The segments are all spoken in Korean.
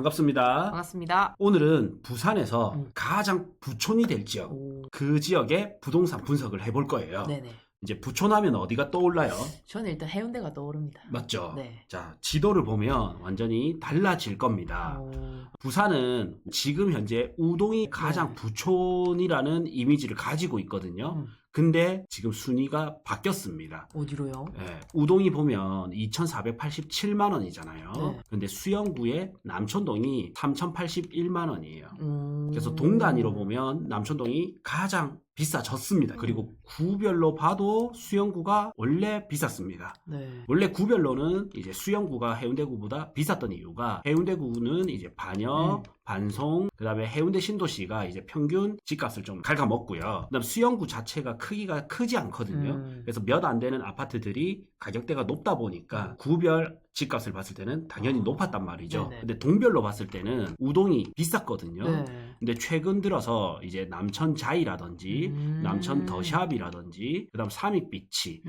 반갑습니다. 반갑습니다. 오늘은 부산에서 가장 부촌이 될 지역, 오. 그 지역의 부동산 분석을 해볼 거예요. 네네. 이제 부촌하면 어디가 떠올라요? 저는 일단 해운대가 떠오릅니다. 맞죠? 네. 자, 지도를 보면 완전히 달라질 겁니다. 오. 부산은 지금 현재 우동이 가장 네. 부촌이라는 이미지를 가지고 있거든요. 근데 지금 순위가 바뀌었습니다. 어디로요? 예, 우동이 보면 2,487만 원이잖아요. 네. 근데 수영구의 남촌동이 3,081만 원이에요. 그래서 음. 동 단위로 보면 남촌동이 가장 비싸졌습니다. 그리고 구별로 봐도 수영구가 원래 비쌌습니다. 네. 원래 구별로는 이제 수영구가 해운대구보다 비쌌던 이유가 해운대구는 이제 반역, 반송, 그 다음에 해운대 신도시가 이제 평균 집값을 좀 갉아먹고요. 그 다음 수영구 자체가 크기가 크지 않거든요. 그래서 몇 안 되는 아파트들이 가격대가 높다 보니까 구별 집값을 봤을 때는 당연히 높았단 말이죠. 네네. 근데 동별로 봤을 때는 우동이 비쌌거든요. 네. 근데 최근 들어서 이제 남천자이라든지 남천 더샵이라든지 그다음 삼익비치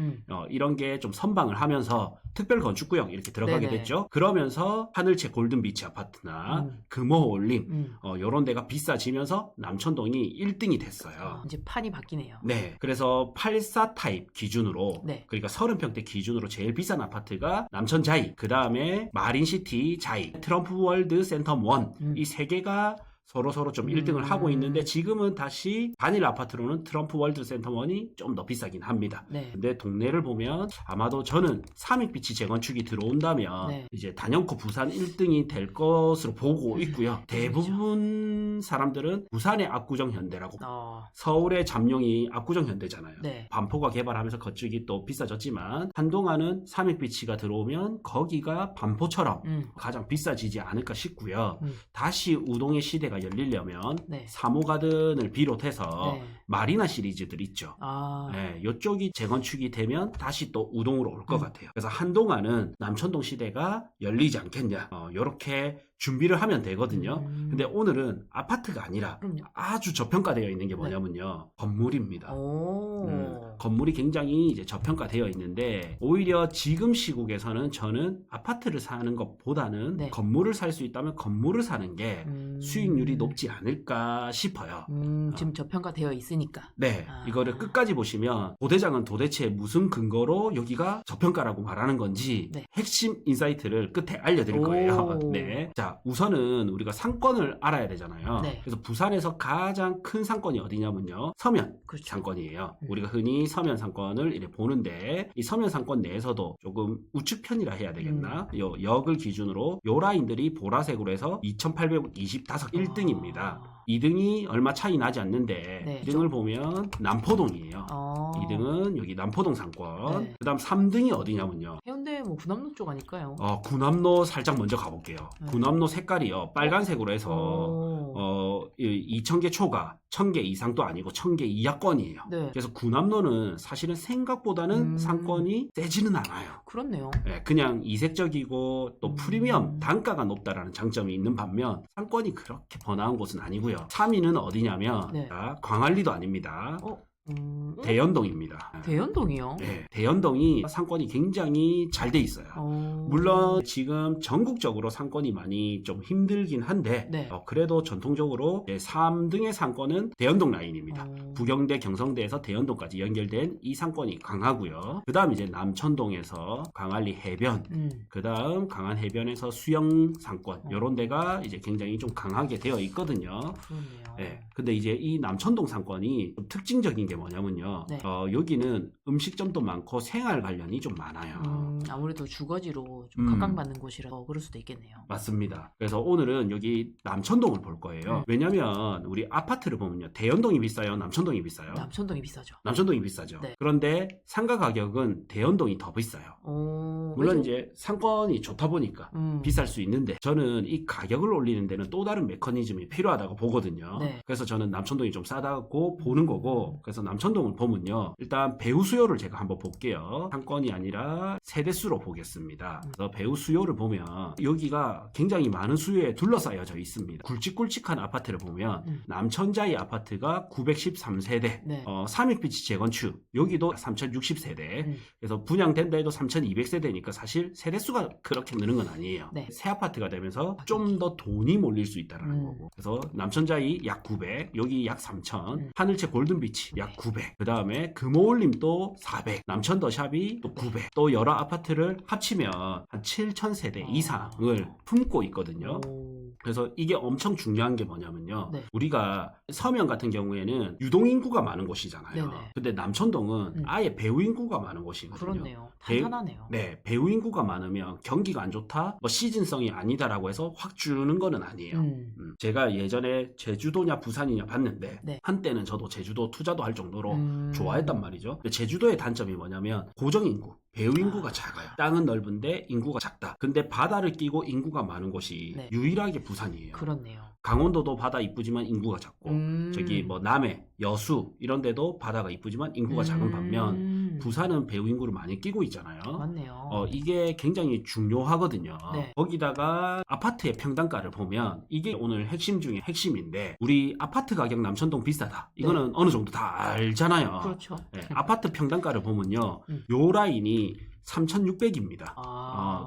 이런 게 좀 선방을 하면서 특별 건축구역 이렇게 들어가게 네네. 됐죠. 그러면서 하늘채 골든비치 아파트나 금호올림 이런 데가 비싸지면서 남천동이 1등이 됐어요. 이제 판이 바뀌네요. 네, 그래서 84 타입 기준으로 네. 그러니까 30평대 기준으로 제일 비싼 아파트가 남천자이, 그 다음에 마린시티 자이, 트럼프 월드 센텀 1 이 세 개가 서로 좀 1등을 하고 있는데 지금은 다시 단일 아파트로는 트럼프 월드 센터원이 좀 더 비싸긴 합니다. 네. 근데 동네를 보면 아마도 저는 삼익비치 재건축이 들어온다면 네. 이제 단연코 부산 1등이 될 것으로 보고 있고요. 대부분 사람들은 부산의 압구정 현대라고 서울의 잠룡이 압구정 현대잖아요. 네. 반포가 개발하면서 거쪽이 또 비싸졌지만 한동안은 삼익비치가 들어오면 거기가 반포처럼 가장 비싸지지 않을까 싶고요. 다시 우동의 시대가 열리려면 네. 3호 가든을 비롯해서 네. 마리나 시리즈들 있죠. 네, 이쪽이 재건축이 되면 다시 또 우동으로 올 것 같아요. 그래서 한동안은 남천동 시대가 열리지 않겠냐 이렇게 준비를 하면 되거든요. 근데 오늘은 아파트가 아니라 그럼요. 아주 저평가되어 있는 게 뭐냐면요. 건물입니다. 오. 건물이 굉장히 이제 저평가되어 있는데 오히려 지금 시국에서는 저는 아파트를 사는 것보다는 네. 건물을 살 수 있다면 건물을 사는 게 수익률이 높지 않을까 싶어요. 지금 저평가되어 있으니까. 네, 이거를 끝까지 보시면 고대장은 도대체 무슨 근거로 여기가 저평가라고 말하는 건지 네. 핵심 인사이트를 끝에 알려드릴 거예요. 오. 네, 자 우선은 우리가 상권을 알아야 되잖아요. 네. 그래서 부산에서 가장 큰 상권이 어디냐면요, 서면 그렇죠. 상권이에요. 우리가 흔히 서면 상권을 이렇게 보는데 이 서면 상권 내에서도 조금 우측편이라 해야 되겠나? 요 역을 기준으로 요 라인들이 보라색으로 해서 2,825 1등입니다. 2등이 얼마 차이 나지 않는데 네, 2등을 보면 남포동이에요. 2등은 여기 남포동 상권. 네. 그 다음 3등이 어디냐면요. 해운대 뭐 군함로 쪽 아닐까요? 군함로 살짝 먼저 가볼게요. 군함로 색깔이요. 빨간색으로 해서 2,000개 초과 1,000개 이상도 아니고 1,000개 이하권이에요. 네. 그래서 군함로는 사실은 생각보다는 상권이 세지는 않아요. 그렇네요. 네, 그냥 이색적이고 또 프리미엄 단가가 높다라는 장점이 있는 반면 상권이 그렇게 번화한 곳은 아니고요. 3위는 어디냐면 네. 광안리도 아닙니다. 대연동입니다. 대연동이요? 네, 대연동이 상권이 굉장히 잘 돼 있어요. 물론 지금 전국적으로 상권이 많이 좀 힘들긴 한데 네. 그래도 전통적으로 3등의 상권은 대연동 라인입니다. 부경대 경성대에서 대연동까지 연결된 이 상권이 강하고요. 그 다음 이제 남천동에서 광안리 해변, 그 다음 강안 해변에서 수영 상권 이런 데가 이제 굉장히 좀 강하게 되어 있거든요. 그렇네요. 네, 근데 이제 이 남천동 상권이 좀 특징적인 게 뭐냐면요. 네. 여기는 음식점도 많고 생활 관련이 좀 많아요. 아무래도 주거지로 좀 각광받는 곳이라서 그럴 수도 있겠네요. 맞습니다. 그래서 오늘은 여기 남천동을 볼 거예요. 왜냐면 우리 아파트를 보면요. 대연동이 비싸요? 남천동이 비싸요? 남천동이 비싸죠. 남천동이 비싸죠. 네. 그런데 상가 가격은 대연동이 더 비싸요. 물론 왜죠? 이제 상권이 좋다 보니까 비쌀 수 있는데 저는 이 가격을 올리는 데는 또 다른 메커니즘이 필요하다고 보거든요. 네. 그래서 저는 남천동이 좀 싸다고 보는 거고 그래서 남천동을 보면요. 일단 배우 수요를 제가 한번 볼게요. 상권이 아니라 세대수로 보겠습니다. 그래서 배우 수요를 보면 여기가 굉장히 많은 수요에 둘러싸여져 있습니다. 굵직굵직한 아파트를 보면 남천자이 아파트가 913세대, 네. 3일빛이 재건축 여기도 3060세대. 그래서 분양된다 해도 3200세대니까 사실 세대수가 그렇게 느는 건 아니에요. 네. 새 아파트가 되면서 좀 더 돈이 몰릴 수 있다는 거고. 그래서 남천자이 약 900, 여기 약 3000, 하늘채 골든비치 약 900, 그 다음에 금호올림도 400, 남천더샵이 또 900, 또 여러 아파트를 합치면 한 7000세대 이상을 품고 있거든요. 그래서 이게 엄청 중요한 게 뭐냐면요. 네. 우리가 서면 같은 경우에는 유동인구가 많은 곳이잖아요. 네네. 근데 남천동은 아예 배우인구가 많은 곳이거든요. 그렇네요. 탄탄하네요. 네, 배우인구가 많으면 경기가 안 좋다, 뭐 시즌성이 아니다라고 해서 확 주는 거는 아니에요. 제가 예전에 제주도냐 부산이냐 봤는데 네. 한때는 저도 제주도 투자도 할 정도로 좋아했단 말이죠. 근데 제주도의 단점이 뭐냐면 고정인구, 배우인구가 작아요. 땅은 넓은데 인구가 작다. 근데 바다를 끼고 인구가 많은 곳이 네. 유일하게 부산이에요. 그렇네요. 강원도도 바다 이쁘지만 인구가 작고 저기 뭐 남해, 여수 이런 데도 바다가 이쁘지만 인구가 작은 반면 부산은 배우 인구를 많이 끼고 있잖아요. 맞네요. 이게 굉장히 중요하거든요. 네. 거기다가 아파트의 평당가를 보면 이게 오늘 핵심 중에 핵심인데 우리 아파트 가격 남천동 비싸다. 이거는 어느 정도 다 알잖아요. 그렇죠. 네, 아파트 평당가를 보면요. 요 라인이 3,600입니다.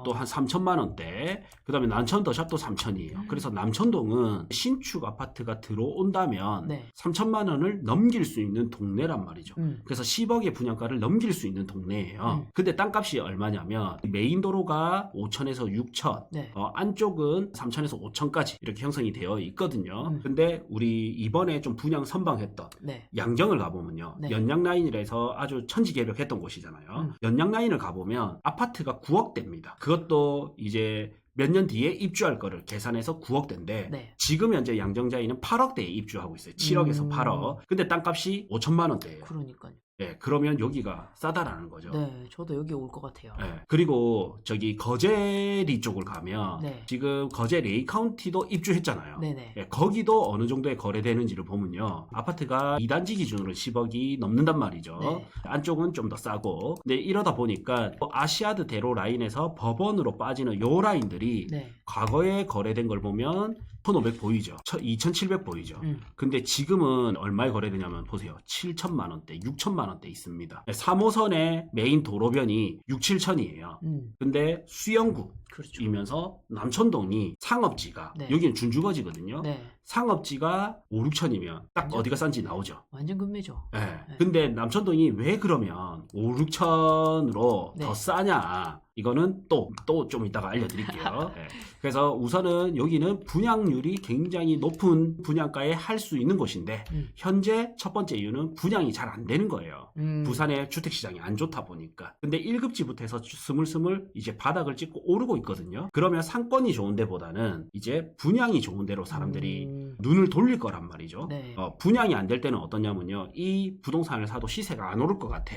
또 한 3천만 원대. 그 다음에 남천 더샵도 3천이에요. 그래서 남천동은 신축 아파트가 들어온다면 네. 3천만 원을 넘길 수 있는 동네란 말이죠. 그래서 10억의 분양가를 넘길 수 있는 동네예요. 근데 땅값이 얼마냐면 메인 도로가 5천에서 6천, 네. 안쪽은 3천에서 5천까지 이렇게 형성이 되어 있거든요. 근데 우리 이번에 좀 분양 선방했던 네. 양정을 가보면요. 네. 연양라인이라서 아주 천지개벽했던 곳이잖아요. 연양라인을 가보면 아파트가 9억대입니다. 그것도 이제 몇 년 뒤에 입주할 거를 계산해서 9억대인데 네. 지금 지금 현재 양정자이는 8억대에 입주하고 있어요. 7억에서 8억. 근데 땅값이 5천만 원대예요. 그러니까요. 네, 그러면 여기가 싸다라는 거죠. 네, 저도 여기 올 것 같아요. 네, 그리고 저기 거제리 쪽을 가면 네. 지금 거제 레이 카운티도 입주했잖아요. 네네. 네, 거기도 어느 정도에 거래되는지를 보면요. 아파트가 2단지 기준으로 10억이 넘는단 말이죠. 네. 안쪽은 좀 더 싸고. 근데 이러다 보니까 아시아드 대로 라인에서 법원으로 빠지는 요 라인들이 네. 과거에 거래된 걸 보면 1,500 보이죠. 2,700 보이죠. 근데 지금은 얼마에 거래되냐면 보세요. 7천만 원대, 6천만 원대 있습니다. 3호선의 메인 도로변이 6, 7천이에요. 근데 수영구 그렇죠. 이면서 남천동이 상업지가 네. 여기는 준주거지거든요. 네. 상업지가 5, 6천이면 딱 완전- 어디가 싼지 나오죠. 완전 금매죠. 네. 네. 근데 남천동이 왜 그러면 5, 6천으로 네. 더 싸냐? 이거는 또 좀 이따가 알려드릴게요. 네. 그래서 우선은 여기는 분양률이 굉장히 높은 분양가에 할 수 있는 곳인데 현재 첫 번째 이유는 분양이 잘 안 되는 거예요. 부산의 주택시장이 안 좋다 보니까. 근데 1급지부터 해서 스물스물 이제 바닥을 찍고 오르고 있거든요. 그러면 상권이 좋은 데보다는 이제 분양이 좋은 데로 사람들이 눈을 돌릴 거란 말이죠. 네. 분양이 안 될 때는 어떠냐면요. 이 부동산을 사도 시세가 안 오를 것 같아.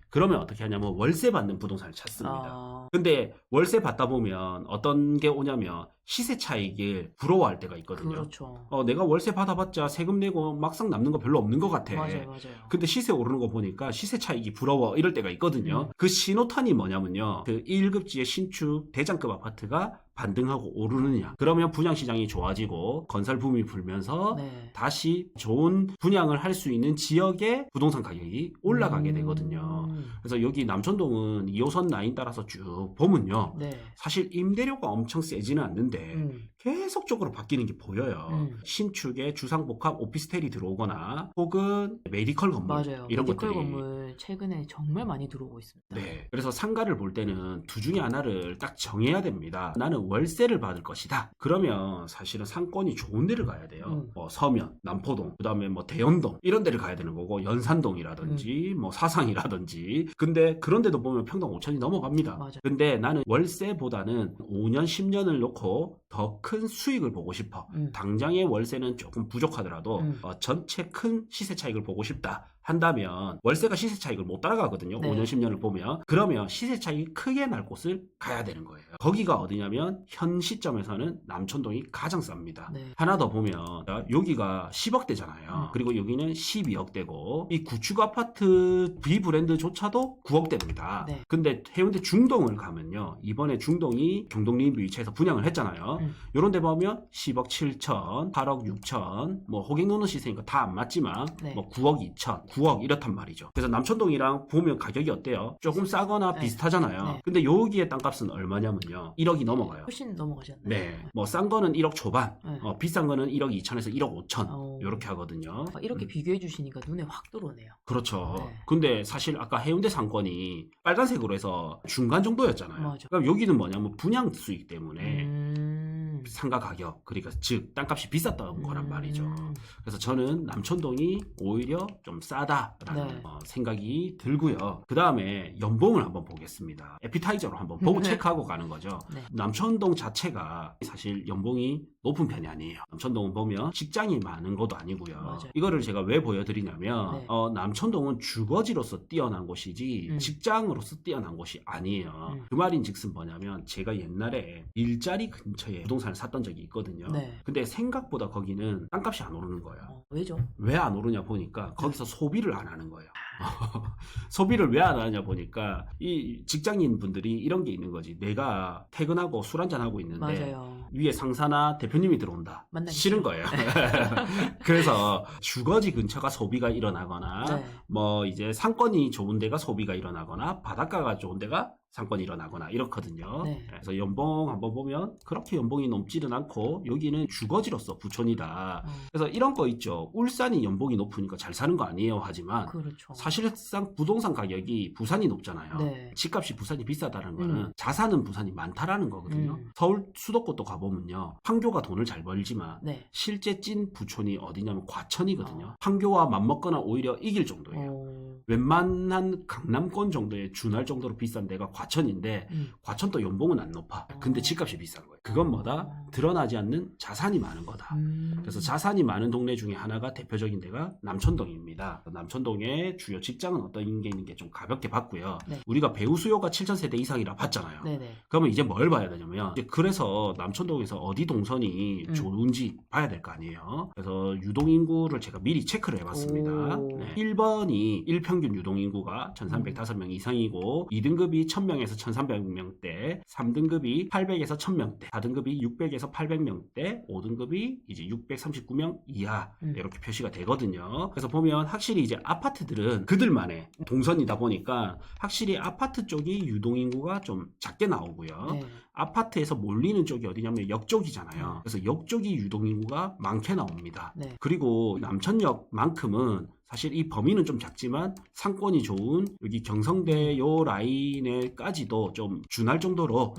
그러면 어떻게 하냐면 월세 받는 부동산을 찾습니다. 근데 월세 받다 보면 어떤 게 오냐면 시세 차익을 부러워할 때가 있거든요. 그렇죠. 내가 월세 받아봤자 세금 내고 막상 남는 거 별로 없는 것 같아. 맞아요. 근데 시세 오르는 거 보니까 시세 차익이 부러워 이럴 때가 있거든요. 그 신호탄이 뭐냐면요. 그 1급지의 신축 대장급 아파트가 반등하고 오르느냐. 그러면 분양시장이 좋아지고 건설 붐이 불면서 네. 다시 좋은 분양을 할 수 있는 지역의 부동산 가격이 올라가게 되거든요. 그래서 여기 남천동은 2호선 라인 따라서 쭉 보면요. 네. 사실 임대료가 엄청 세지는 않는데 계속적으로 바뀌는 게 보여요. 신축에 주상복합 오피스텔이 들어오거나 혹은 메디컬 건물 맞아요. 이런 메디컬 것들이 건물 최근에 정말 많이 들어오고 있습니다. 네. 그래서 상가를 볼 때는 두 중에 하나를 딱 정해야 됩니다. 나는 월세를 받을 것이다. 그러면 사실은 상권이 좋은 데를 가야 돼요. 서면, 남포동, 그 다음에 뭐 대연동 이런 데를 가야 되는 거고 연산동이라든지 뭐 사상이라든지. 근데 그런 데도 보면 평당 5천이 넘어갑니다. 맞아. 근데 나는 월세보다는 5년, 10년을 놓고 더 큰 수익을 보고 싶어. 당장의 월세는 조금 부족하더라도 전체 큰 시세 차익을 보고 싶다 한다면 월세가 시세 차익을 못 따라가거든요. 네. 5년 10년을 보면. 그러면 시세 차익이 크게 날 곳을 가야 되는 거예요. 거기가 어디냐면 현 시점에서는 남천동이 가장 쌉니다. 네. 하나 더 보면 여기가 10억대잖아요. 그리고 여기는 12억대고 이 구축 아파트 B 브랜드조차도 9억대입니다. 네. 근데 해운대 중동을 가면요. 이번에 중동이 경동리인뷰 위치에서 분양을 했잖아요. 요런 데 보면 10억 7천, 8억 6천, 뭐 호갱 노는 시세니까 다 안 맞지만 네. 뭐 9억 2천, 9억 이렇단 말이죠. 그래서 남천동이랑 보면 가격이 어때요? 조금 싸거나 네. 비슷하잖아요. 네. 근데 여기의 땅값은 얼마냐면요. 1억이 넘어가요. 훨씬 넘어가셨나요? 네. 뭐 싼 거는 1억 초반, 네. 비싼 거는 1억 2천에서 1억 5천 어. 이렇게 하거든요. 이렇게 비교해 주시니까 눈에 확 들어오네요. 그렇죠. 네. 근데 사실 아까 해운대 상권이 빨간색으로 해서 중간 정도였잖아요. 맞아. 그럼 여기는 뭐냐면 분양 수익 때문에 음. 상가 가격, 그러니까 즉 땅값이 비쌌던 거란 말이죠. 그래서 저는 남천동이 오히려 좀 싸다라는 네. 생각이 들고요. 그 다음에 연봉을 한번 보겠습니다. 에피타이저로 한번 보고 네. 체크하고 가는 거죠. 네. 남천동 자체가 사실 연봉이 높은 편이 아니에요. 남천동은 보면 직장이 많은 것도 아니고요. 맞아요. 이거를 제가 왜 보여드리냐면 네. 남천동은 주거지로서 뛰어난 곳이지 직장으로서 뛰어난 곳이 아니에요. 그 말인즉슨 뭐냐면 제가 옛날에 일자리 근처에 부동산을 샀던 적이 있거든요. 네. 근데 생각보다 거기는 땅값이 안 오르는 거예요. 왜죠? 왜 안 오르냐 보니까 거기서 소비를 안 하는 거예요. 소비를 왜 안 하냐 보니까 이 직장인 분들이 이런 게 있는 거지. 내가 퇴근하고 술 한잔 하고 있는데 맞아요. 위에 상사나 대표님이 들어온다. 만나기 싫은 거예요. 그래서 주거지 근처가 소비가 일어나거나 네. 뭐 이제 상권이 좋은 데가 소비가 일어나거나 바닷가가 좋은 데가 상권이 일어나거나 이렇거든요. 네. 그래서 연봉 한번 보면 그렇게 연봉이 높지는 않고 여기는 주거지로서 부촌이다. 그래서 이런 거 있죠. 울산이 연봉이 높으니까 잘 사는 거 아니에요 하지만 그렇죠. 사실상 부동산 가격이 부산이 높잖아요. 네. 집값이 부산이 비싸다는 거는 자산은 부산이 많다라는 거거든요. 음. 서울 수도권도 가보면요. 판교가 돈을 잘 벌지만 네. 실제 찐 부촌이 어디냐면 과천이거든요. 판교와 맞먹거나 오히려 이길 정도예요. 웬만한 강남권 정도에 준할 정도로 비싼 데가 과천인데 과천도 연봉은 안 높아. 근데 집값이 비싼 거예요. 그건 뭐다? 드러나지 않는 자산이 많은 거다. 그래서 자산이 많은 동네 중에 하나가 대표적인 데가 남천동입니다. 남천동의 주요 직장은 어떤 게 있는 게 좀 가볍게 봤고요. 네. 우리가 배우 수요가 7,000세대 이상이라 봤잖아요. 네네. 그러면 이제 뭘 봐야 되냐면 이제 그래서 남천동에서 어디 동선이 좋은지 봐야 될 거 아니에요. 그래서 유동인구를 제가 미리 체크를 해봤습니다. 오. 네. 1번이 일평균 유동인구가 1,305명 이상이고 2등급이 1,000명에서 1,300명대, 3등급이 800에서 1,000명대, 4등급이 600에서 800명대, 5등급이 이제 639명 이하 이렇게 표시가 되거든요. 그래서 보면 확실히 이제 아파트들은 그들만의 동선이다 보니까 확실히 아파트 쪽이 유동인구가 좀 작게 나오고요. 네. 아파트에서 몰리는 쪽이 어디냐면 역 쪽이잖아요. 그래서 역 쪽이 유동인구가 많게 나옵니다. 네. 그리고 남천역만큼은 사실 이 범위는 좀 작지만 상권이 좋은 여기 경성대 요 라인에까지도 좀 준할 정도로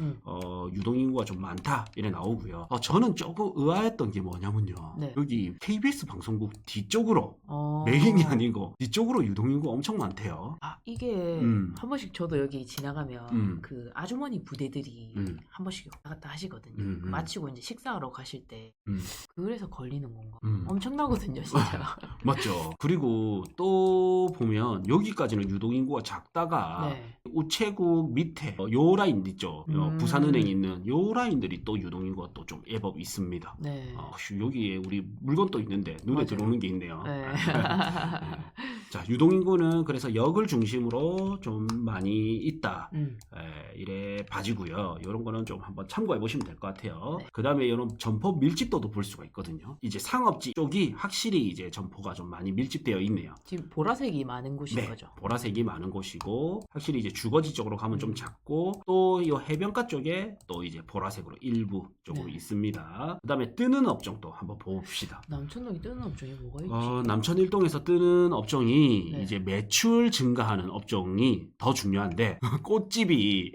유동인구가 좀 많다 이래 나오고요. 저는 조금 의아했던 게 뭐냐면요. 네. 여기 KBS 방송국 뒤쪽으로 어. 메인이 아니고 뒤쪽으로 유동인구가 엄청 많대요. 이게 한 번씩 저도 여기 지나가면 그 아주머니 부대들이 한 번씩 왔다 갔다 하시거든요. 마치고 이제 식사하러 가실 때 그래서 걸리는 건가? 엄청나거든요, 진짜. 맞죠. 그리고 또 보면 여기까지는 유동인구가 작다가 네. 우체국 밑에 요 라인 있죠. 부산은행 있는 요 라인들이 또 유동인구가 또 좀 예법 있습니다. 네. 여기에 우리 물건 또 있는데 눈에 맞아요. 들어오는 게 있네요. 네. 자, 유동인구는 그래서 역을 중심으로 좀 많이 있다. 이래 봐지고요. 이런 거는 좀 한번 참고해 보시면 될 것 같아요. 네. 그 다음에 이런 점포 밀집도도 볼 수가 있거든요. 이제 상업지 쪽이 확실히 이제 점포가 좀 많이 밀집되어 있네요. 지금 보라색이 많은 곳인 네, 거죠. 보라색이 많은 곳이고 확실히 이제 주거지 쪽으로 가면 좀 작고 또 이 해변가 쪽에 또 이제 보라색으로 일부 쪽으로 있습니다. 그 다음에 뜨는 업종도 한번 봅시다. 남천동이 뜨는 업종이 뭐가 있지? 남천일동에서 뜨는 업종이 네. 이제 매출 증가하는 업종이 더 중요한데 꽃집이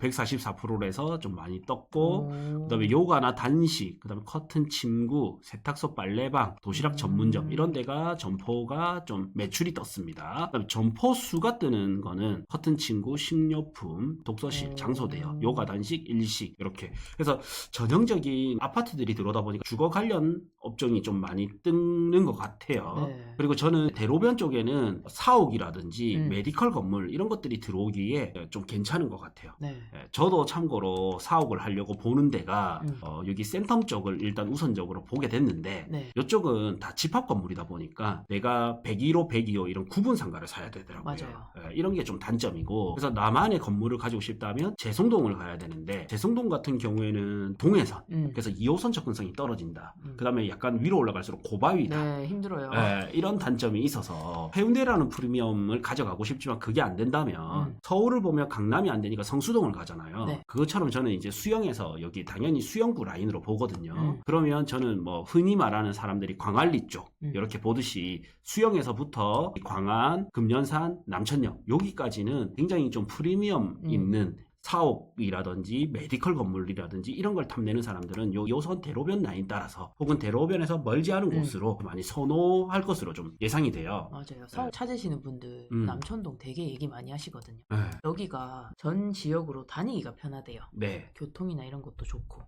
144%에서 좀 많이 떴고 그다음에 요가나 단식, 그다음에 커튼 침구, 세탁소 빨래방, 도시락 전문점 이런 데가 점포가 좀 매출이 떴습니다. 그다음에 점포 수가 뜨는 거는 커튼 침구, 식료품, 독서실, 장소대여, 요가 단식, 일식 이렇게. 그래서 전형적인 아파트들이 들어오다 보니까 주거 관련 업종이 좀 많이 뜨는 것 같아요. 네. 그리고 저는 대로변 쪽에는 사옥이라든지 메디컬 건물 이런 것들이 들어오기에 좀 괜찮은 것 같아요. 네. 저도 참고로 사옥을 하려고 보는 데가 여기 센텀 쪽을 일단 우선적으로 보게 됐는데 네. 이쪽은 다 집합 건물이다 보니까 내가 101호, 102호 이런 구분 상가를 사야 되더라고요. 맞아요. 이런 게 좀 단점이고 그래서 나만의 건물을 가지고 싶다면 제송동을 가야 되는데 제송동 같은 경우에는 동해선 그래서 2호선 접근성이 떨어진다. 그 다음에 약간 위로 올라갈수록 고바위다. 네, 힘들어요. 이런 단점이 있어서 해운대라는 프리미엄을 가져가고 싶지만 그게 안 된다면 서울을 보면 강남이 안 되니까 성수동을 가잖아요. 네. 그것처럼 저는 이제 수영에서 여기 당연히 수영구 라인으로 보거든요. 그러면 저는 뭐 흔히 말하는 사람들이 광안리 쪽 이렇게 보듯이 수영에서부터 광안, 금련산, 남천역 여기까지는 굉장히 좀 프리미엄 있는 사옥이라든지 메디컬 건물이라든지 이런 걸 탐내는 사람들은 요선 대로변 라인 따라서 혹은 대로변에서 멀지 않은 곳으로 많이 선호할 것으로 좀 예상이 돼요. 맞아요. 서울 찾으시는 분들 남천동 되게 얘기 많이 하시거든요. 여기가 전 지역으로 다니기가 편하대요. 네. 교통이나 이런 것도 좋고.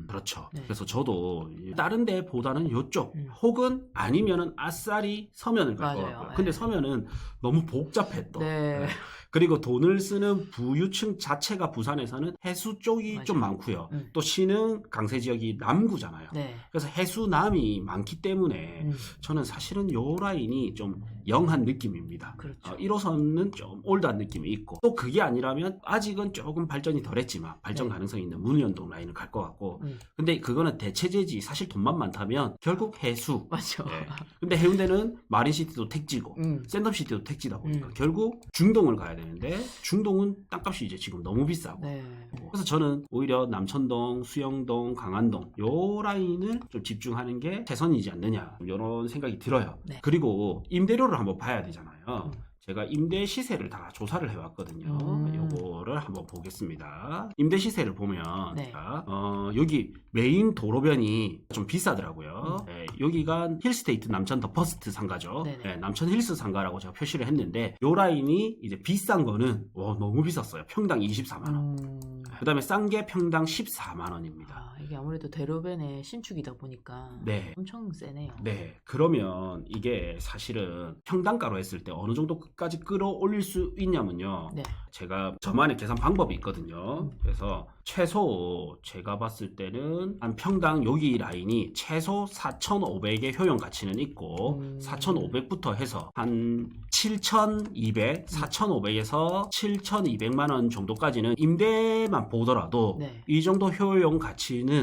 그렇죠. 네. 그래서 저도 다른 데보다는 요쪽 혹은 아니면은 아싸리 서면을 갈 것 같고요. 근데 서면은 너무 복잡해 또. 네. 그리고 돈을 쓰는 부유층 자체가 부산에서는 해수 쪽이 맞아요. 좀 많고요. 또 신흥 강세 지역이 남구잖아요. 네. 그래서 해수남이 많기 때문에 저는 사실은 요 라인이 좀 영한 느낌입니다. 그렇죠. 1호선은 좀 올드한 느낌이 있고 또 그게 아니라면 아직은 조금 발전이 덜했지만 발전 가능성이 있는 문현동 라인을 갈 것 같고 근데 그거는 대체제지 사실 돈만 많다면 결국 해수. 맞죠. 네. 근데 해운대는 마린시티도 택지고 샌덤시티도 택지다 보니까 결국 중동을 가야 되는데 중동은 땅값이 이제 지금 너무 비싸고 네. 그래서 저는 오히려 남천동, 수영동, 강안동 요 라인을 좀 집중하는 게 최선이지 않느냐 이런 생각이 들어요. 네. 그리고 임대료를 한번 봐야 되잖아요. 제가 임대 시세를 다 조사를 해왔거든요. 요거를 한번 보겠습니다. 임대 시세를 보면 네. 자, 여기 메인 도로변이 좀 비싸더라고요. 네, 여기가 힐스테이트 남천 더 퍼스트 상가죠. 네, 남천 힐스 상가라고 제가 표시를 했는데 요 라인이 이제 비싼 거는 너무 비쌌어요. 평당 24만 원. 그 다음에 싼 게 평당 14만 원입니다. 이게 아무래도 대로변의 신축이다 보니까 네. 엄청 세네요. 네, 그러면 이게 사실은 평당가로 했을 때 어느 정도까지 끌어올릴 수 있냐면요. 네. 제가 저만의 계산 방법이 있거든요. 그래서 최소 제가 봤을 때는 한 평당 여기 라인이 최소 4,500의 효용 가치는 있고 4,500부터 해서 한 7,200, 4,500에서 7,200만 원 정도까지는 임대만 보더라도 네. 이 정도 효용 가치는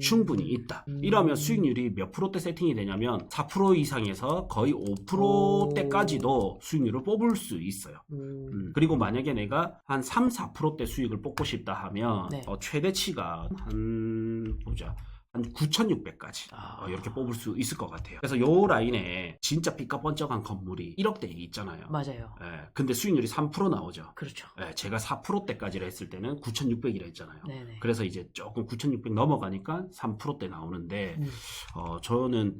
충분히 있다. 이러면 수익률이 몇 프로대 세팅이 되냐면 4% 이상에서 거의 5%대까지도 수익률을 뽑을 수 있어요. 그리고 만약에 내가 한 3, 4%대 수익을 뽑고 싶다 하면 네. 최대치가 한 9,600까지 이렇게 뽑을 수 있을 것 같아요. 그래서 요 라인에 진짜 삐까번쩍한 건물이 1억대 있잖아요. 맞아요. 근데 수익률이 3% 나오죠. 그렇죠. 제가 4%대까지를 했을 때는 9,600이라 했잖아요. 네네. 그래서 이제 조금 9,600 넘어가니까 3%대 나오는데 저는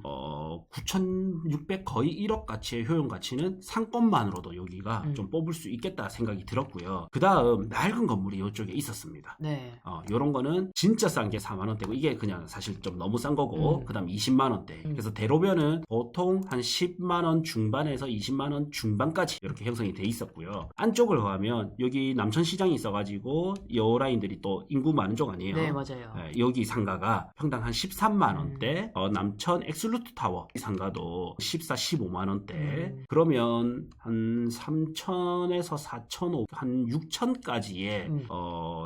9,600 거의 1억 가치의 효용 가치는 상권만으로도 여기가 좀 뽑을 수 있겠다 생각이 들었고요. 그 다음 낡은 건물이 이쪽에 있었습니다. 네. 요런 거는 진짜 싼 게 4만 원대고 이게 그냥 사실 좀 너무 싼 거고 그 다음 20만 원대. 그래서 대로변은 보통 한 10만 원 중반에서 20만 원 중반까지 이렇게 형성이 돼 있었고요. 안쪽을 가면 여기 남천시장이 있어가지고 요 라인들이 또 인구 많은 쪽 아니에요. 네, 맞아요. 여기 상가가 평당 한 13만 원대. 남천 엑슬루트 타워 이 상가도 14, 15만 원대. 그러면 한 3천에서 4천, 한 6천까지의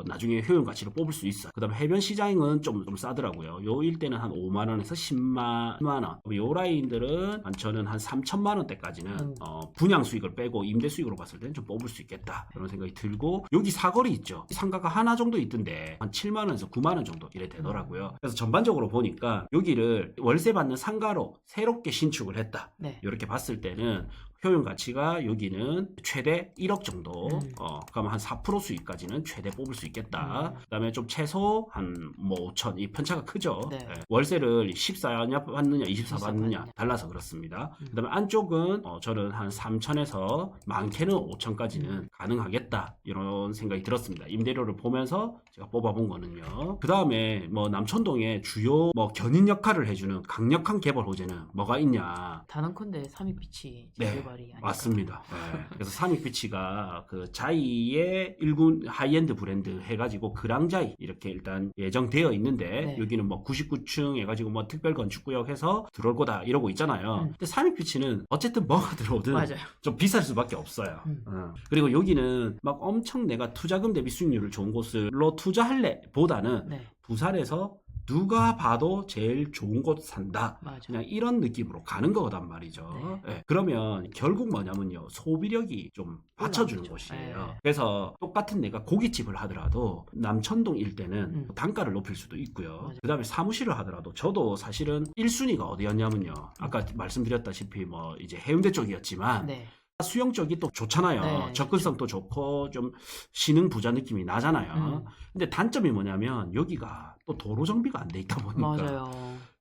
나중에 효용 가치를 뽑을 수 있어요. 그 다음에 해변 시장은 좀 싸더라고요. 요 일대는 한 5만 원에서 10만 원. 요 라인들은 저는 한 3천만 원대까지는 분양 수익을 빼고 임대 수익으로 봤을 때는 좀 뽑을 수 있겠다. 그런 생각이 들고 여기 사거리 있죠. 상가가 하나 정도 있던데 한 7만 원에서 9만 원 정도 이래 되더라고요. 그래서 전반적으로 보니까 여기를 월세 받는 상가로 새롭게 신축을 했다. 네. 이렇게 봤을 때는 효용 가치가 여기는 최대 1억 정도. 그러면 한 4% 수익까지는 최대 뽑을 수 있겠다. 그다음에 좀 최소 한 뭐 5천. 이 편차가 크죠. 네. 예. 월세를 14냐 받느냐 24 받느냐 달라서 그렇습니다. 그다음에 안쪽은 저는 한 3천에서 많게는 5천까지는 가능하겠다 이런 생각이 들었습니다. 임대료를 보면서 제가 뽑아본 거는요. 그다음에 뭐 남천동에 주요 뭐 견인 역할을 해주는 강력한 개발 호재는 뭐가 있냐? 단언컨대 삼익비치 네, 재개발이 아닐까. 맞습니다. 네. 그래서 삼익비치가 그 자이의 일군 하이엔드 브랜드 해가지고 그랑자이 이렇게 일단 예정되어 있는데 네. 여기는 뭐 99층 해가지고 뭐 특별 건축구역 해서 들어올 거다 이러고 있잖아요. 근데 삼익비치는 어쨌든 뭐가 들어오든 맞아요. 좀 비쌀 수밖에 없어요. 그리고 여기는 막 엄청 내가 투자금 대비 수익률을 좋은 곳으로 투자할래 보다는 네. 부산에서 누가 봐도 제일 좋은 곳 산다. 맞아. 그냥 이런 느낌으로 가는 거단 말이죠. 네. 그러면 결국 뭐냐면요. 소비력이 좀 받쳐주는 올라가죠. 곳이에요. 네. 그래서 똑같은 내가 고깃집을 하더라도 남천동 일대는 단가를 높일 수도 있고요. 그 다음에 사무실을 하더라도 저도 사실은 1순위가 어디였냐면요. 아까 말씀드렸다시피 뭐 이제 해운대 쪽이었지만 네. 수영 쪽이 또 좋잖아요. 네, 접근성도 좋고 좀 신흥 부자 느낌이 나잖아요. 근데 단점이 뭐냐면 여기가 또 도로 정비가 안 돼 있다 보니까 맞아요.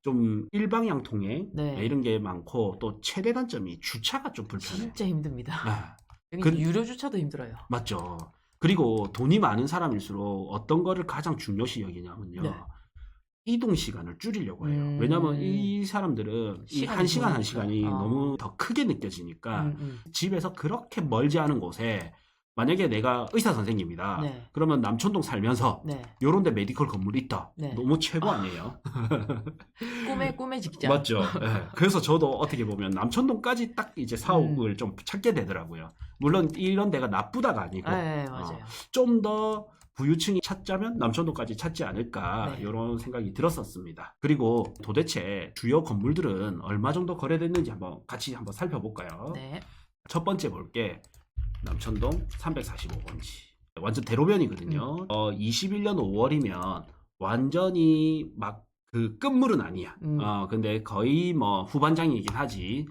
좀 일방향 통행 네. 이런 게 많고 또 최대 단점이 주차가 좀 불편해. 진짜 힘듭니다. 네. 여기 유료 주차도 힘들어요. 맞죠. 그리고 돈이 많은 사람일수록 어떤 거를 가장 중요시 여기냐면요. 네. 이동 시간을 줄이려고 해요. 왜냐면 이 사람들은 이 한 시간 한 시간이 너무 더 크게 느껴지니까 집에서 그렇게 멀지 않은 곳에 만약에 내가 의사 선생님이다. 네. 그러면 남천동 살면서 네. 요런 데 메디컬 건물이 있다. 네. 너무 최고 아니에요? 꿈의 직장. 맞죠. 네. 그래서 저도 어떻게 보면 남천동까지 딱 이제 사옥을 좀 찾게 되더라고요. 물론 이런 데가 나쁘다가 아니고 네, 맞아요. 좀 더 부유층이 찾자면 남천동까지 찾지 않을까 네. 이런 생각이 들었었습니다. 그리고 도대체 주요 건물들은 얼마 정도 거래됐는지 같이 한번 살펴볼까요? 네. 첫 번째 볼게 남천동 345번지 완전 대로변이거든요. 21년 5월이면 완전히 막 그 끝물은 아니야. 근데 거의 뭐 후반장이긴 하지.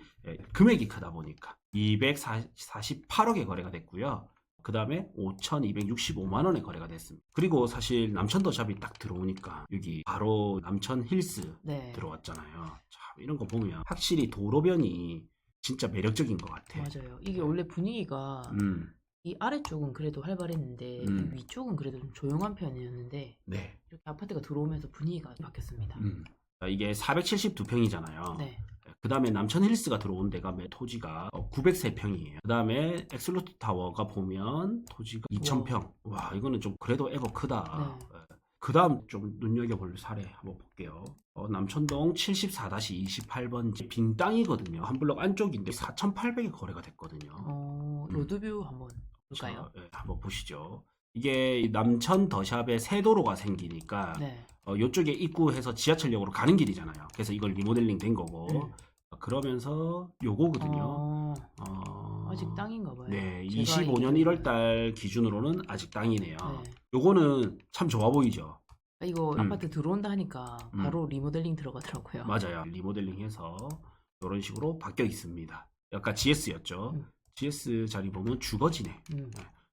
금액이 크다 보니까 248억에 거래가 됐고요. 그 다음에 5,265만 원에 거래가 됐습니다. 그리고 사실 남천더샵이 딱 들어오니까 여기 바로 남천 힐스 네. 들어왔잖아요. 참 이런 거 보면 확실히 도로변이 진짜 매력적인 것 같아. 맞아요. 이게 원래 분위기가 이 아래쪽은 그래도 활발했는데 이 위쪽은 그래도 좀 조용한 편이었는데 네. 이렇게 아파트가 들어오면서 분위기가 바뀌었습니다. 이게 472평이잖아요. 네. 그 다음에 남천 힐스가 들어온 데가 토지가 903평이에요. 그 다음에 엑슬로트 타워가 보면 토지가 2000평. 와, 이거는 좀 그래도 애가 크다. 네. 그 다음 좀 눈여겨볼 사례 한번 볼게요. 남천동 74-28번지 빈 땅이거든요. 한 블럭 안쪽인데 4,800에 거래가 됐거든요. 로드뷰 한번 볼까요? 네, 한번 보시죠. 이게 남천 더샵에 새 도로가 생기니까 네. 이쪽에 입구해서 지하철역으로 가는 길이잖아요. 그래서 이걸 리모델링 된 거고 그러면서 요거거든요. 아직 땅인가 봐요. 네, 25년 1월달 기준으로는 아직 땅이네요. 네. 요거는 참 좋아 보이죠. 이거 아파트 들어온다 하니까 바로 리모델링 들어가더라고요. 맞아요. 리모델링해서 이런 식으로 바뀌어 있습니다. 약간 GS였죠. GS 자리 보면 주거지네.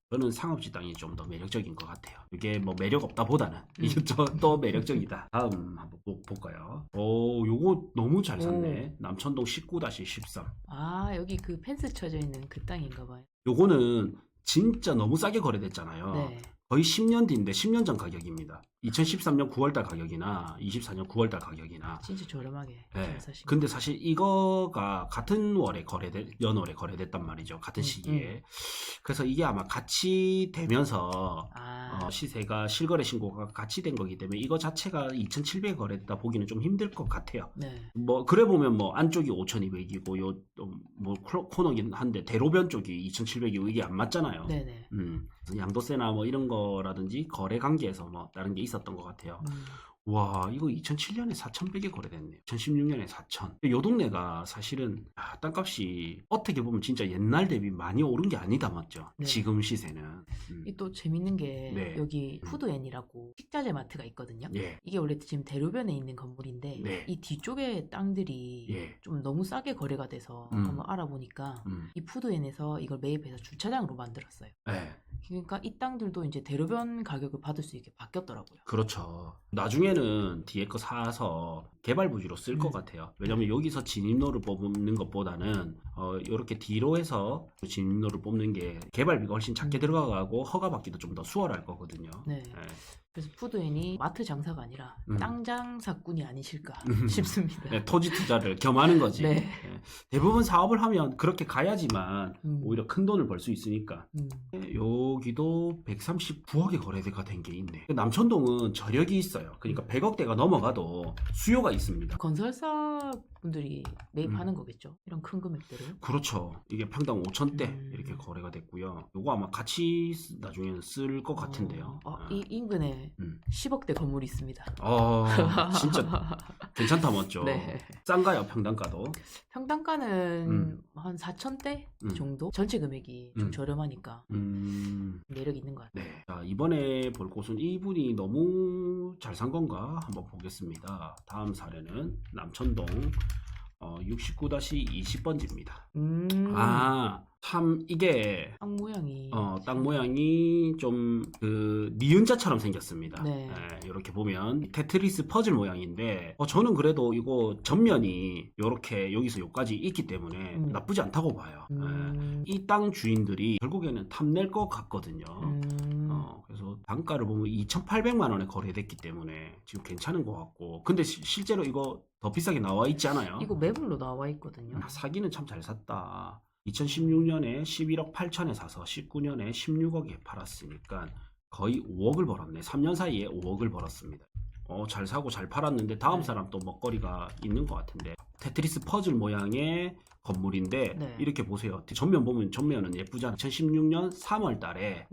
저는 상업지 땅이 좀 더 매력적인 것 같아요. 이게 뭐 매력 없다 보다는 이게 또 매력적이다. 다음 한번 볼까요? 요거 너무 잘 샀네. 남천동 19-13. 아, 여기 그 펜스 쳐져 있는 그 땅인가 봐요. 요거는 진짜 너무 싸게 거래됐잖아요. 네. 거의 10년 뒤인데 10년 전 가격입니다. 2013년 9월달 가격이나 24년 9월달 가격이나 진짜 저렴하게 네. 잘 사신 근데 사실 이거가 같은 월에 연월에 거래됐단 말이죠. 같은 시기에. 그래서 이게 아마 같이 되면서 시세가 실거래 신고가 같이 된 거기 때문에 이거 자체가 2,700에 거래됐다 보기는 좀 힘들 것 같아요. 네. 뭐 그래 보면 뭐 안쪽이 5,200이고 요 뭐 코너긴 한데 대로변 쪽이 2,700이고 이게 안 맞잖아요. 네네. 양도세나 뭐 이런 거라든지 거래 관계에서 뭐 다른 게 있었던 것 같아요. 와, 이거 2007년에 4,100에 거래됐네요. 2016년에 4,000. 요 동네가 사실은 땅값이 어떻게 보면 진짜 옛날 대비 많이 오른 게 아니다, 맞죠? 네. 지금 시세는. 이 또 재밌는 게 네. 여기 푸드앤이라고 식자재 마트가 있거든요. 예. 이게 원래 지금 대로변에 있는 건물인데 네. 이 뒤쪽에 땅들이 예. 좀 너무 싸게 거래가 돼서 한번 알아보니까 이 푸드앤에서 이걸 매입해서 주차장으로 만들었어요. 네. 그러니까 이 땅들도 이제 대로변 가격을 받을 수 있게 바뀌었더라고요. 그렇죠. 나중에는 뒤에 거 사서 개발 부지로 쓸 것 같아요. 왜냐면 여기서 진입로를 뽑는 것보다는 이렇게 뒤로 해서 진입로를 뽑는 게 개발비가 훨씬 작게 들어가고 허가받기도 좀 더 수월할 거거든요. 네. 네. 그래서 푸드앤이 마트 장사가 아니라 땅 장사꾼이 아니실까 싶습니다. 네, 토지 투자를 겸하는 거지. 네. 네. 대부분 사업을 하면 그렇게 가야지만 오히려 큰 돈을 벌 수 있으니까. 여기도 139억에 거래가 된 게 있네. 남천동은 저력이 있어요. 그러니까 100억대가 넘어가도 수요가 있습니다. 건설사 분들이 매입하는 거겠죠. 이런 큰 금액들을. 그렇죠. 이게 평당 5천대 이렇게 거래가 됐고요. 요거 아마 같이 나중에는 쓸 것 같은데요. 이 인근에 10억대 건물이 있습니다. 진짜 괜찮다, 맞죠? 네. 싼가요, 평당가도? 평당가는 한 4천대 정도? 전체 금액이 좀 저렴하니까 매력이 있는 것 같아요. 네. 자, 이번에 볼 곳은 이분이 너무 잘 산 건가 한번 보겠습니다. 다음 사례는 남천동 69-20번지입니다. 참 이게 땅 모양이 좀 니은자처럼 생겼습니다. 네. 이렇게 보면 테트리스 퍼즐 모양인데 저는 그래도 이거 전면이 이렇게 여기서 여기까지 있기 때문에 나쁘지 않다고 봐요. 이 땅 주인들이 결국에는 탐낼 것 같거든요. 그래서 단가를 보면 2,800만 원에 거래됐기 때문에 지금 괜찮은 것 같고, 근데 실제로 이거 더 비싸게 나와 있지 않아요? 이거 매물로 나와 있거든요. 사기는 참 잘 샀다. 2016년에 11억 8천에 사서 19년에 16억에 팔았으니까 거의 5억을 벌었네. 3년 사이에 5억을 벌었습니다. 잘 사고 잘 팔았는데 다음 사람 또 먹거리가 있는 것 같은데, 테트리스 퍼즐 모양의 건물인데 이렇게 보세요. 전면 보면 전면은 예쁘잖아요. 2016년 3월 달에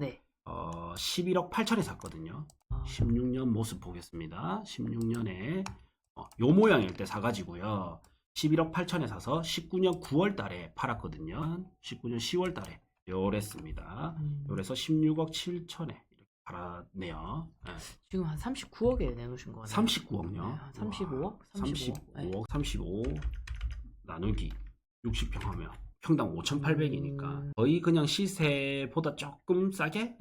11억 8천에 샀거든요. 16년 모습 보겠습니다. 16년에 요 모양일 때 사가지고요. 11억 8천에 사서 19년 9월 달에 팔았거든요. 19년 10월 달에 요랬습니다. 요래서 16억 7천에 이렇게 팔았네요. 네. 지금 한 39억에 내놓으신 거네요. 39억요? 네, 35억? 35억, 35 나누기 60평 하면 평당 5,800이니까 거의 그냥 시세보다 조금 싸게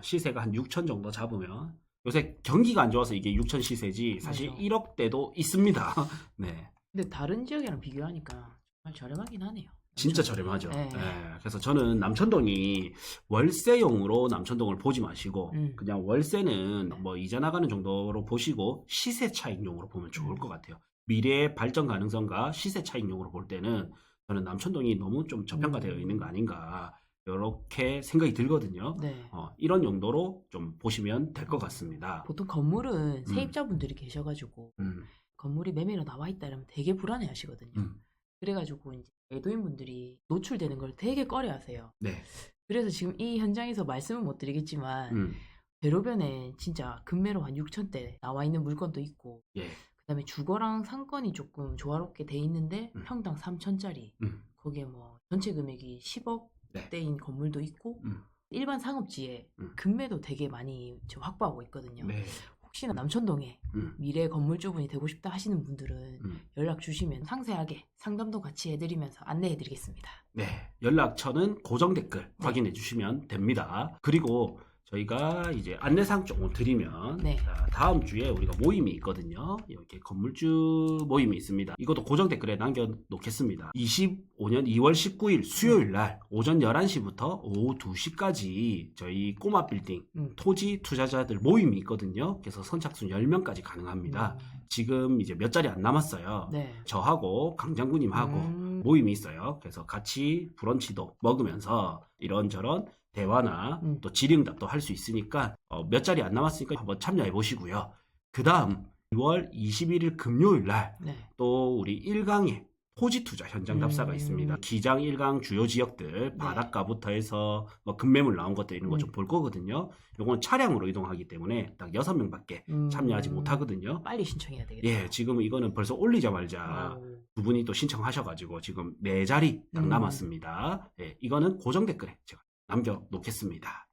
시세가 한 6천 정도 잡으면, 요새 경기가 안 좋아서 이게 6천 시세지 사실 맞아. 1억대도 있습니다. 네. 근데 다른 지역이랑 비교하니까 정말 저렴하긴 하네요. 진짜 저렴하죠. 네. 네. 그래서 저는 남천동이 월세용으로 남천동을 보지 마시고 그냥 월세는 뭐 이자 나가는 정도로 보시고 시세 차익용으로 보면 좋을 것 같아요. 미래의 발전 가능성과 시세 차익용으로 볼 때는 저는 남천동이 너무 좀 저평가되어 있는 거 아닌가 이렇게 생각이 들거든요. 네. 이런 용도로 좀 보시면 될 것 같습니다. 보통 건물은 세입자분들이 계셔가지고 건물이 매매로 나와 있다 이러면 되게 불안해 하시거든요. 그래가지고 이제 매도인분들이 노출되는 걸 되게 꺼려하세요. 네. 그래서 지금 이 현장에서 말씀은 못 드리겠지만 대로변에 진짜 금매로 한 6천대 나와 있는 물건도 있고 그다음에 주거랑 상권이 조금 조화롭게 돼 있는데 평당 3천짜리 거기에 뭐 전체 금액이 10억대인 건물도 있고 일반 상업지에 금매도 되게 많이 지금 확보하고 있거든요. 네. 혹시나 남천동에 미래 건물주분이 되고 싶다 하시는 분들은 연락 주시면 상세하게 상담도 같이 해드리면서 안내해드리겠습니다. 네, 연락처는 고정 댓글 확인해 주시면 됩니다. 그리고 저희가 이제 안내사항 조금 드리면 자, 다음 주에 우리가 모임이 있거든요. 이렇게 건물주 모임이 있습니다. 이것도 고정 댓글에 남겨놓겠습니다. 25년 2월 19일 수요일 날 오전 11시부터 오후 2시까지 저희 꼬마 빌딩 토지 투자자들 모임이 있거든요. 그래서 선착순 10명까지 가능합니다. 지금 이제 몇 자리 안 남았어요. 저하고 강장군님하고 모임이 있어요. 그래서 같이 브런치도 먹으면서 이런저런 대화나 또 질의응답도 할 수 있으니까 몇 자리 안 남았으니까 한번 참여해 보시고요. 그 다음 2월 21일 금요일 날 또 우리 1강에 토지 투자 현장 답사가 있습니다. 기장 1강 주요 지역들 바닷가부터 해서 뭐 급매물 나온 것들 이런 거 좀 볼 거거든요. 요건 차량으로 이동하기 때문에 딱 6명밖에 참여하지 못하거든요. 빨리 신청해야 되겠다. 예, 지금 이거는 벌써 올리자마자 두 분이 또 신청하셔가지고 지금 4자리 딱 남았습니다. 예, 이거는 고정 댓글에 제가 남겨놓겠습니다.